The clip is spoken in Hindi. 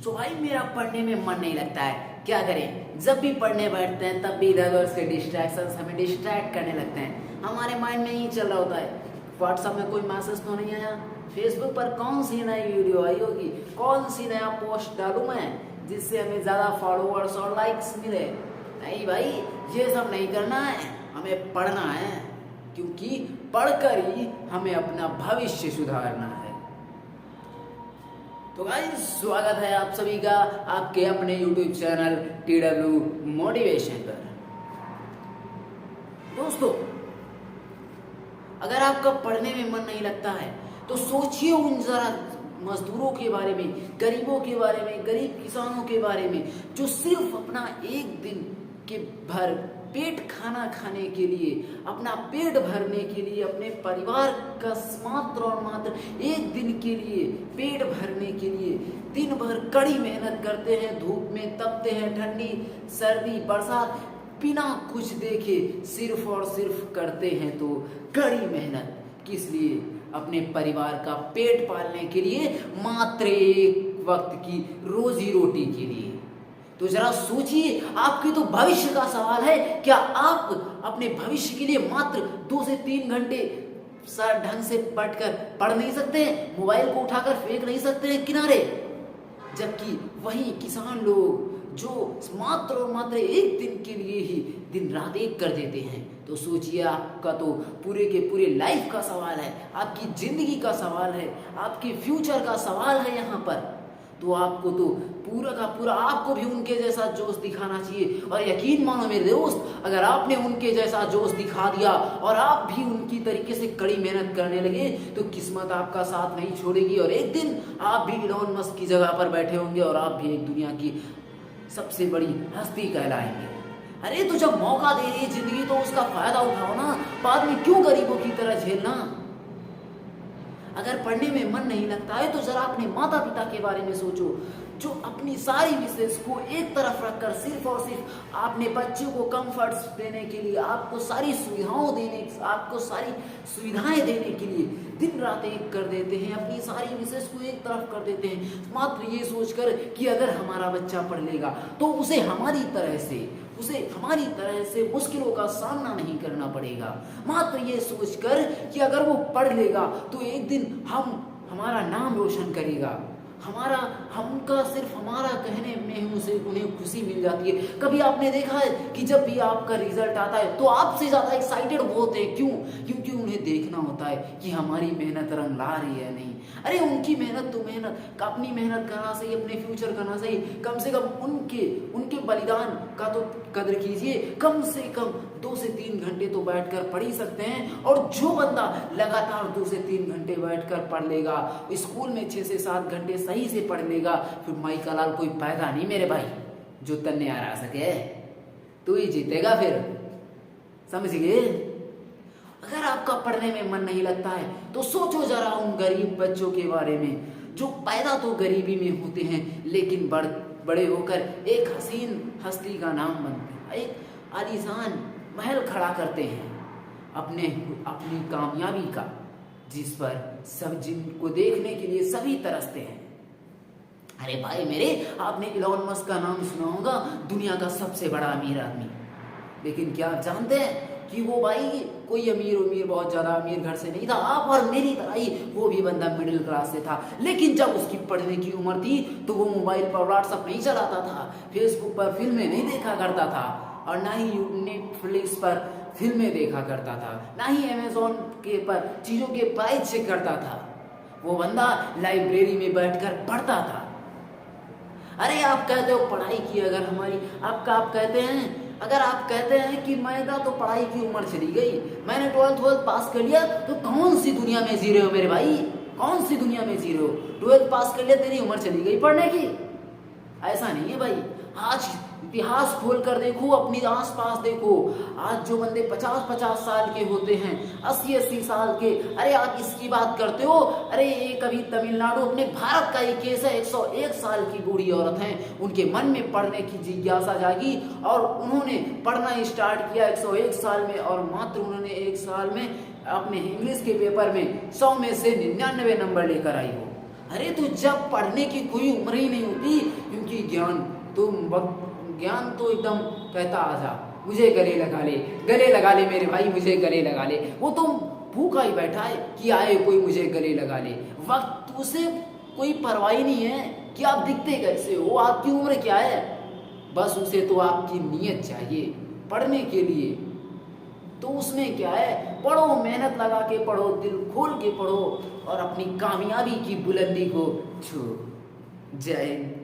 तो भाई मेरा पढ़ने में मन नहीं लगता है, क्या करें। जब भी पढ़ने बैठते हैं तब भी इधर उधर से डिस्ट्रैक्शन हमें डिस्ट्रैक्ट करने लगते हैं। हमारे माइंड में यही चल रहा होता है, व्हाट्सएप में कोई मैसेज तो नहीं आया, फेसबुक पर कौन सी नई वीडियो आई होगी, कौन सी नया पोस्ट डालूं मैं जिससे हमें ज़्यादा फॉलोअर्स और लाइक्स मिले। नहीं भाई, ये सब नहीं करना है, हमें पढ़ना है, क्योंकि पढ़कर ही हमें अपना भविष्य सुधारना है। तो गाइस, स्वागत है आप सभी का आपके अपने YouTube चैनल TW मोटिवेशन पर। दोस्तों, अगर आपका पढ़ने में मन नहीं लगता है तो सोचिए उन जरा मजदूरों के बारे में, गरीबों के बारे में, गरीब किसानों के बारे में, जो सिर्फ अपना एक दिन के भर पेट खाना खाने के लिए, अपना पेट भरने के लिए, अपने परिवार का मात्र और मात्र एक दिन के लिए पेट भरने के लिए दिन भर कड़ी मेहनत करते हैं, धूप में तपते हैं, ठंडी सर्दी बरसात बिना कुछ देखे सिर्फ और सिर्फ करते हैं तो कड़ी मेहनत, किस लिए? अपने परिवार का पेट पालने के लिए, मात्र एक वक्त की रोजी रोटी के लिए। तो जरा सोचिए, आपके तो भविष्य का सवाल है, क्या आप अपने भविष्य के लिए मात्र 2 से 3 घंटे सर ढंग से बैठकर पढ़ नहीं सकते हैं, मोबाइल को उठाकर फेंक नहीं सकते हैं किनारे? जबकि वही किसान लोग जो मात्र और मात्र एक दिन के लिए ही दिन रात एक कर देते हैं। तो सोचिए, आपका तो पूरे के पूरे लाइफ का सवाल है, आपकी जिंदगी का सवाल है, आपके फ्यूचर का सवाल है यहाँ पर। तो आपको तो पूरा का पूरा आपको भी उनके जैसा जोश दिखाना चाहिए। और यकीन मानो मेरे दोस्त, अगर आपने उनके जैसा जोश दिखा दिया और आप भी उनकी तरीके से कड़ी मेहनत करने लगे तो किस्मत आपका साथ नहीं छोड़ेगी और एक दिन आप भी इलॉन मस्क की जगह पर बैठे होंगे और आप भी एक दुनिया की सबसे बड़ी हस्ती कहलाएंगे। अरे तो जब मौका दे रही है जिंदगी तो उसका फायदा उठाओ ना, बाद में क्यों गरीबों की तरह झेलना। अगर पढ़ने में मन नहीं लगता है तो जरा अपने माता पिता के बारे में सोचो, जो अपनी सारी विशेष को एक तरफ रखकर सिर्फ और सिर्फ अपने बच्चों को कंफर्ट्स देने के लिए, आपको सारी सुविधाएं देने के लिए दिन रात एक कर देते हैं, अपनी सारी विशेष को एक तरफ कर देते हैं, मात्र ये सोचकर कि अगर हमारा बच्चा पढ़ लेगा तो उसे हमारी तरह से मुश्किलों का सामना नहीं करना पड़ेगा, मात्र ये सोचकर कि अगर वो पढ़ लेगा तो एक दिन हमारा नाम रोशन करेगा, हमका सिर्फ हमारा कहने में उन्हें खुशी मिल जाती है। कभी आपने देखा है कि जब भी आपका रिजल्ट आता है तो आपसे ज़्यादा एक्साइटेड वो होते हैं, क्यों? क्योंकि उन्हें देखना होता है कि हमारी मेहनत रंग ला रही है नहीं। अरे उनकी मेहनत तो मेहनत, अपनी मेहनत करना सही, अपने फ्यूचर करना सही, कम से कम उनके बलिदान का तो कदर कीजिए। कम से कम 2 से 3 घंटे तो बैठकर पढ़ ही सकते हैं। और जो बंदा लगातार 2 से 3 घंटे बैठकर पढ़ लेगा, स्कूल में 6 से 7 घंटे सही से पढ़ लेगा, फिर माई का लाल कोई पैदा नहीं मेरे भाई जो तन्ने आ सके, तू ही जीतेगा फिर, समझ गए? अगर आपका पढ़ने में मन नहीं लगता है तो सोचो जरा उन गरीब बच्चों के बारे में जो पैदा तो गरीबी में होते हैं लेकिन बड़े होकर एक हसीन हस्ती का नाम बनते हैं, एक आलीशान महल खड़ा करते हैं अपनी कामयाबी का, जिस पर सब जिनको देखने के लिए सभी तरसते हैं। अरे भाई मेरे, आपने इलॉन मस्क का नाम सुना होगा, दुनिया का सबसे बड़ा अमीर आदमी। लेकिन क्या आप जानते हैं कि वो भाई कोई अमीर बहुत ज़्यादा अमीर घर से नहीं था, आप और मेरी तरह ही वो भी बंदा मिडिल क्लास से था। लेकिन जब उसकी पढ़ने की उम्र थी तो वो मोबाइल पर व्हाट्सएप नहीं चलाता था, फेसबुक पर फिल्में नहीं देखा करता था, और ना ही नेटफ्लिक्स पर फिल्में देखा करता था, ना ही अमेजोन के पर चीज़ों के प्राइस चेक करता था। वो बंदा लाइब्रेरी में बैठकर पढ़ता था। अरे आप कहते हो पढ़ाई की, अगर हमारी आप कहते हैं कि मेरा तो पढ़ाई की उम्र चली गई, मैंने 12th पास कर लिया, तो कौन सी दुनिया में जी रहे हो मेरे भाई? कौन सी दुनिया में जी रहे हो? 12th पास कर लिया, तेरी उम्र चली गई पढ़ने की? ऐसा नहीं है भाई। आज इतिहास खोल कर देखो, अपनी आसपास देखो, आज जो बंदे 50-50 साल के होते हैं, 80-80 साल के, अरे आप इसकी बात करते हो? अरे एक अभी तमिलनाडु, अपने भारत का एक केस है, 101 साल की बूढ़ी औरत है, उनके मन में पढ़ने की जिज्ञासा जागी और उन्होंने पढ़ना स्टार्ट किया 101 साल में, और मात्र उन्होंने 1 साल में अपने इंग्लिश के पेपर में 100 में से 99 नंबर लेकर आई हो। अरे तो जब पढ़ने की कोई उम्र ही नहीं होती ज्ञान तो ज्ञान तो एकदम कहता आजा मुझे गले लगा ले मेरे भाई, मुझे गले लगा ले। वो तो भूखा ही बैठा है कि आए कोई मुझे गले लगा ले। वक्त उसे कोई परवाह ही नहीं है कि आप दिखते कैसे हो, आपकी उम्र क्या है, बस उसे तो आपकी नीयत चाहिए पढ़ने के लिए। तो उसमें क्या है, पढ़ो, मेहनत लगा के पढ़ो, दिल खोल के पढ़ो और अपनी कामयाबी की बुलंदी को छू। जय हिंद।